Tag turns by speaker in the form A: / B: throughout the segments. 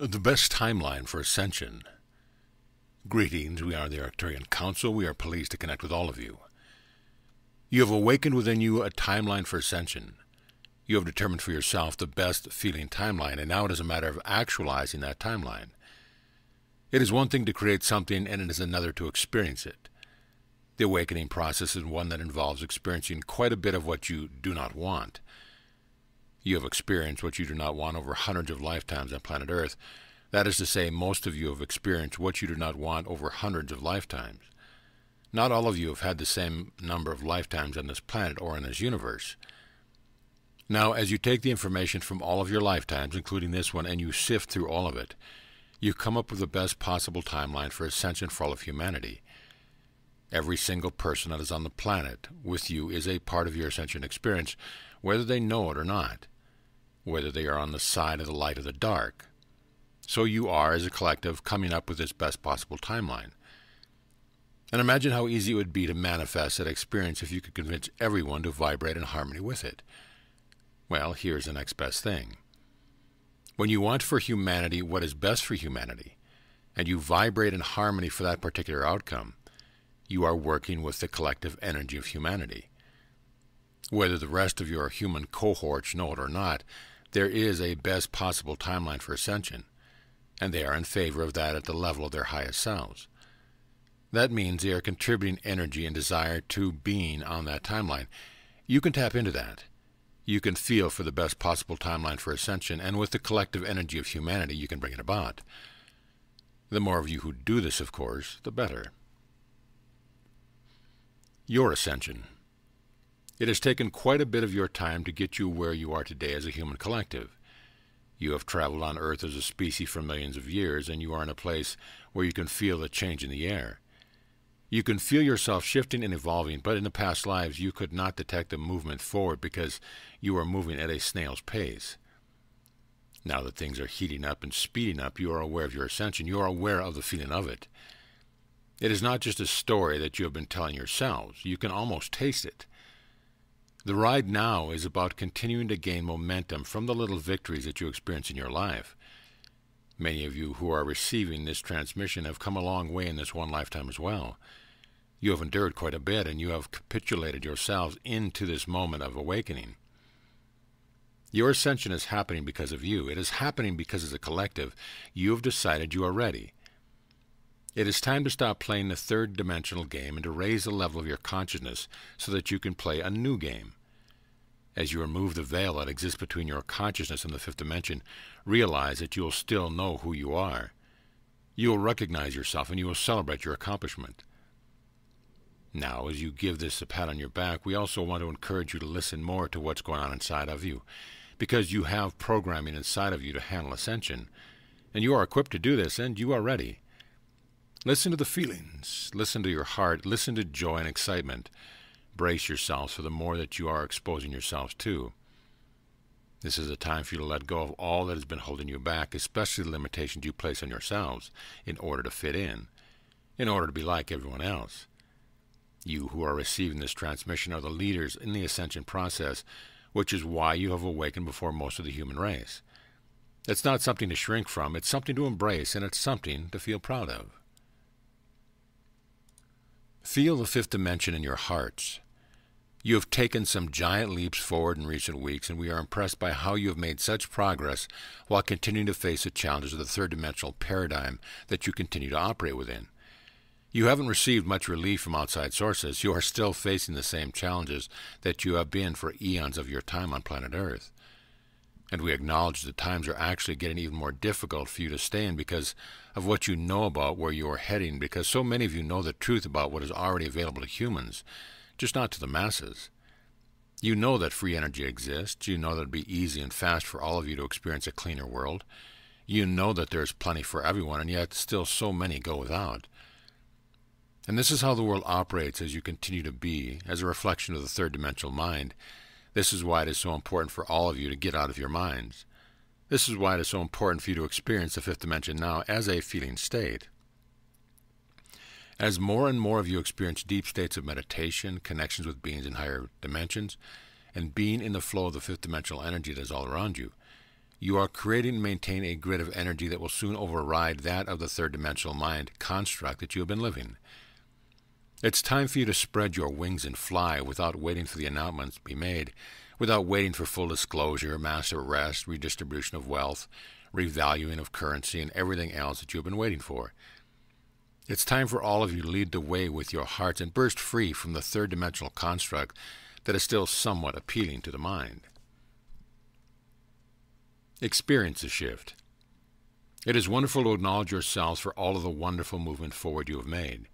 A: The best timeline for Ascension. Greetings, we are the Arcturian Council. We are pleased to connect with all of you. You have awakened within you a timeline for Ascension. You have determined for yourself the best feeling timeline, and now it is a matter of actualizing that timeline. It is one thing to create something, and it is another to experience it. The awakening process is one that involves experiencing quite a bit of what you do not want. You have experienced what you do not want over hundreds of lifetimes on planet Earth. That is to say, most of you have experienced what you do not want over hundreds of lifetimes. Not all of you have had the same number of lifetimes on this planet or in this universe. Now, as you take the information from all of your lifetimes, including this one, and you sift through all of it, you come up with the best possible timeline for Ascension for all of humanity. Every single person that is on the planet with you is a part of your Ascension experience, whether they know it or not, whether they are on the side of the light or the dark. So you are, as a collective, coming up with this best possible timeline. And imagine how easy it would be to manifest that experience if you could convince everyone to vibrate in harmony with it. Well, here's the next best thing. When you want for humanity what is best for humanity, and you vibrate in harmony for that particular outcome, you are working with the collective energy of humanity. Whether the rest of your human cohorts know it or not, there is a best possible timeline for Ascension, and they are in favor of that at the level of their highest selves. That means they are contributing energy and desire to being on that timeline. You can tap into that. You can feel for the best possible timeline for Ascension, and with the collective energy of humanity, you can bring it about. The more of you who do this, of course, the better. Your Ascension. It has taken quite a bit of your time to get you where you are today as a human collective. You have traveled on Earth as a species for millions of years, and you are in a place where you can feel the change in the air. You can feel yourself shifting and evolving, but in the past lives you could not detect the movement forward because you are moving at a snail's pace. Now that things are heating up and speeding up, you are aware of your Ascension. You are aware of the feeling of it. It is not just a story that you have been telling yourselves. You can almost taste it. The ride now is about continuing to gain momentum from the little victories that you experience in your life. Many of you who are receiving this transmission have come a long way in this one lifetime as well. You have endured quite a bit, and you have capitulated yourselves into this moment of awakening. Your Ascension is happening because of you. It is happening because as a collective, you have decided you are ready. It is time to stop playing the third-dimensional game and to raise the level of your consciousness so that you can play a new game. As you remove the veil that exists between your consciousness and the fifth dimension, realize that you will still know who you are. You will recognize yourself, and you will celebrate your accomplishment. Now, as you give this a pat on your back, we also want to encourage you to listen more to what's going on inside of you, because you have programming inside of you to handle Ascension, and you are equipped to do this, and you are ready. Listen to the feelings, listen to your heart, listen to joy and excitement. Brace yourselves for the more that you are exposing yourselves to. This is a time for you to let go of all that has been holding you back, especially the limitations you place on yourselves in order to fit in order to be like everyone else. You who are receiving this transmission are the leaders in the Ascension process, which is why you have awakened before most of the human race. It's not something to shrink from, it's something to embrace, and it's something to feel proud of. Feel the fifth dimension in your hearts. You have taken some giant leaps forward in recent weeks, and we are impressed by how you have made such progress while continuing to face the challenges of the third-dimensional paradigm that you continue to operate within. You haven't received much relief from outside sources. You are still facing the same challenges that you have been for eons of your time on planet Earth. And we acknowledge that times are actually getting even more difficult for you to stay in because of what you know about where you are heading, because so many of you know the truth about what is already available to humans, just not to the masses. You know that free energy exists. You know that it would be easy and fast for all of you to experience a cleaner world. You know that there is plenty for everyone, and yet still so many go without. And this is how the world operates as you continue to be, as a reflection of the third-dimensional mind. This is why it is so important for all of you to get out of your minds. This is why it is so important for you to experience the fifth dimension now as a feeling state. As more and more of you experience deep states of meditation, connections with beings in higher dimensions, and being in the flow of the fifth dimensional energy that is all around you, You are creating and maintaining a grid of energy that will soon override that of the third-dimensional mind construct that you have been living. It's time for you to spread your wings and fly without waiting for the announcements to be made, without waiting for full disclosure, mass arrest, redistribution of wealth, revaluing of currency, and everything else that you have been waiting for. It's time for all of you to lead the way with your hearts and burst free from the third-dimensional construct that is still somewhat appealing to the mind. Experience the shift. It is wonderful to acknowledge yourselves for all of the wonderful movement forward you have made.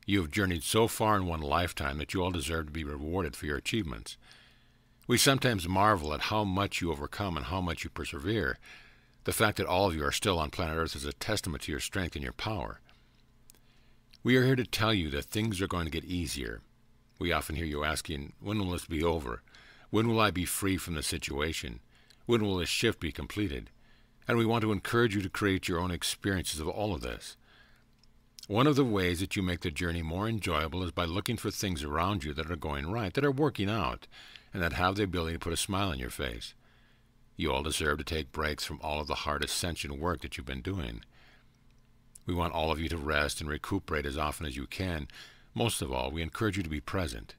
A: You have journeyed so far in one lifetime that you all deserve to be rewarded for your achievements. We sometimes marvel at how much you overcome and how much you persevere. The fact that all of you are still on planet Earth is a testament to your strength and your power. We are here to tell you that things are going to get easier. We often hear you asking, when will this be over? When will I be free from the situation? When will this shift be completed? And we want to encourage you to create your own experiences of all of this. One of the ways that you make the journey more enjoyable is by looking for things around you that are going right, that are working out, and that have the ability to put a smile on your face. You all deserve to take breaks from all of the hard Ascension work that you've been doing. We want all of you to rest and recuperate as often as you can. Most of all, we encourage you to be present.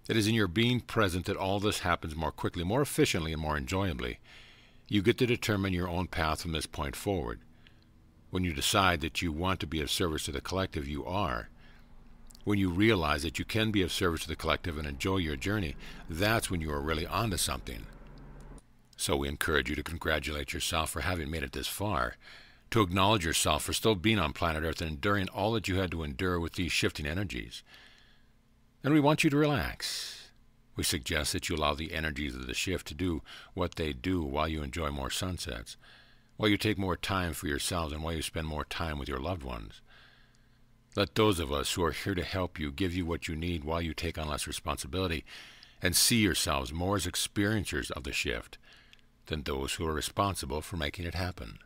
A: It is in your being present that all this happens more quickly, more efficiently, and more enjoyably. You get to determine your own path from this point forward. When you decide that you want to be of service to the collective, you are. When you realize that you can be of service to the collective and enjoy your journey, that's when you are really onto something. So we encourage you to congratulate yourself for having made it this far, to acknowledge yourself for still being on planet Earth and enduring all that you had to endure with these shifting energies. And we want you to relax. We suggest that you allow the energies of the shift to do what they do while you enjoy more sunsets, while you take more time for yourselves, and while you spend more time with your loved ones. Let those of us who are here to help you give you what you need while you take on less responsibility, and see yourselves more as experiencers of the shift than those who are responsible for making it happen.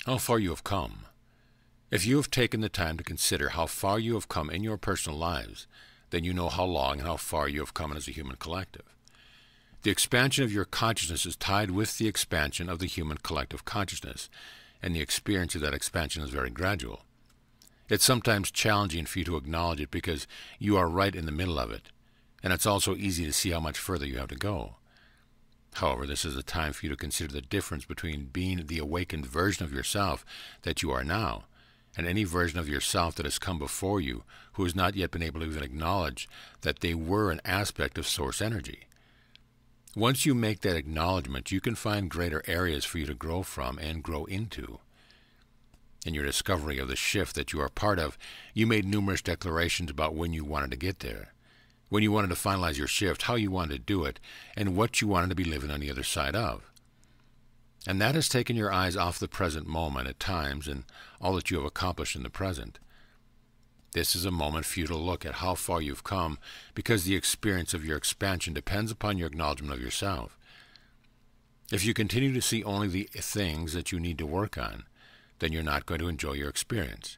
A: How far you have come. If you have taken the time to consider how far you have come in your personal lives, then you know how long and how far you have come as a human collective. The expansion of your consciousness is tied with the expansion of the human collective consciousness, and the experience of that expansion is very gradual. It's sometimes challenging for you to acknowledge it because you are right in the middle of it, and it's also easy to see how much further you have to go. However, this is a time for you to consider the difference between being the awakened version of yourself that you are now, and any version of yourself that has come before you who has not yet been able to even acknowledge that they were an aspect of source energy. Once you make that acknowledgement, you can find greater areas for you to grow from and grow into. In your discovery of the shift that you are part of, you made numerous declarations about when you wanted to get there, when you wanted to finalize your shift, how you wanted to do it, and what you wanted to be living on the other side of. And that has taken your eyes off the present moment at times and all that you have accomplished in the present. This is a moment for you to look at how far you've come, because the experience of your expansion depends upon your acknowledgement of yourself. If you continue to see only the things that you need to work on, then you're not going to enjoy your experience.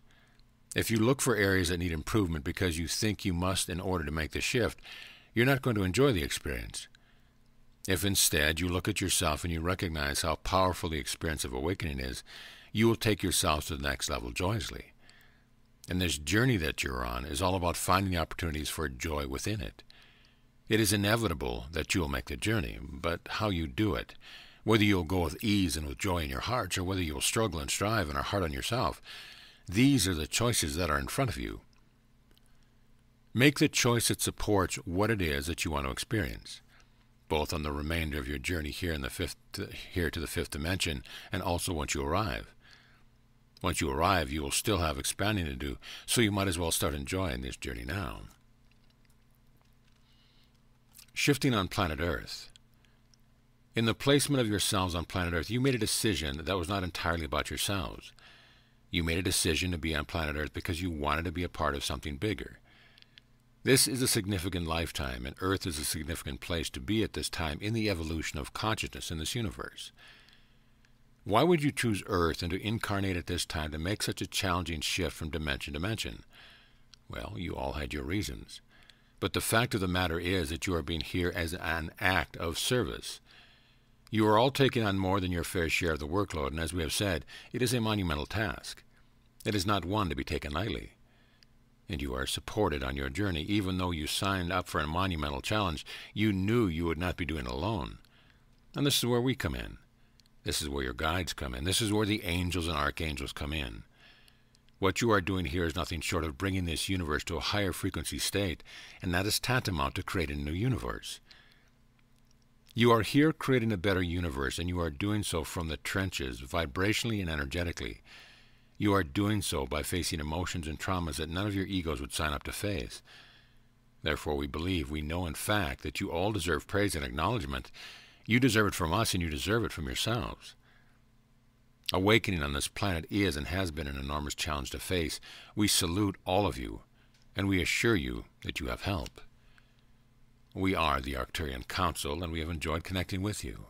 A: If you look for areas that need improvement because you think you must in order to make the shift, you're not going to enjoy the experience. If instead you look at yourself and you recognize how powerful the experience of awakening is, you will take yourself to the next level joyously. And this journey that you're on is all about finding the opportunities for joy within it. It is inevitable that you will make the journey, but how you do it, whether you'll go with ease and with joy in your hearts, or whether you'll struggle and strive and are hard on yourself, these are the choices that are in front of you. Make the choice that supports what it is that you want to experience, both on the remainder of your journey here to the fifth dimension, and also once you arrive. Once you arrive, you will still have expanding to do, so you might as well start enjoying this journey now. Shifting on planet Earth. In the placement of yourselves on planet Earth, you made a decision that was not entirely about yourselves. You made a decision to be on planet Earth because you wanted to be a part of something bigger. This is a significant lifetime, and Earth is a significant place to be at this time in the evolution of consciousness in this universe. Why would you choose Earth and to incarnate at this time to make such a challenging shift from dimension to dimension? Well, you all had your reasons. But the fact of the matter is that you are being here as an act of service. You are all taking on more than your fair share of the workload, and as we have said, it is a monumental task. It is not one to be taken lightly. And you are supported on your journey. Even though you signed up for a monumental challenge, you knew you would not be doing it alone. And this is where we come in. This is where your guides come in. This is where the angels and archangels come in. What you are doing here is nothing short of bringing this universe to a higher frequency state, and that is tantamount to creating a new universe. You are here creating a better universe, and you are doing so from the trenches, vibrationally and energetically. You are doing so by facing emotions and traumas that none of your egos would sign up to face. Therefore, we know in fact that you all deserve praise and acknowledgement. You deserve it from us, and you deserve it from yourselves. Awakening on this planet is and has been an enormous challenge to face. We salute all of you, and we assure you that you have help. We are the Arcturian Council, and we have enjoyed connecting with you.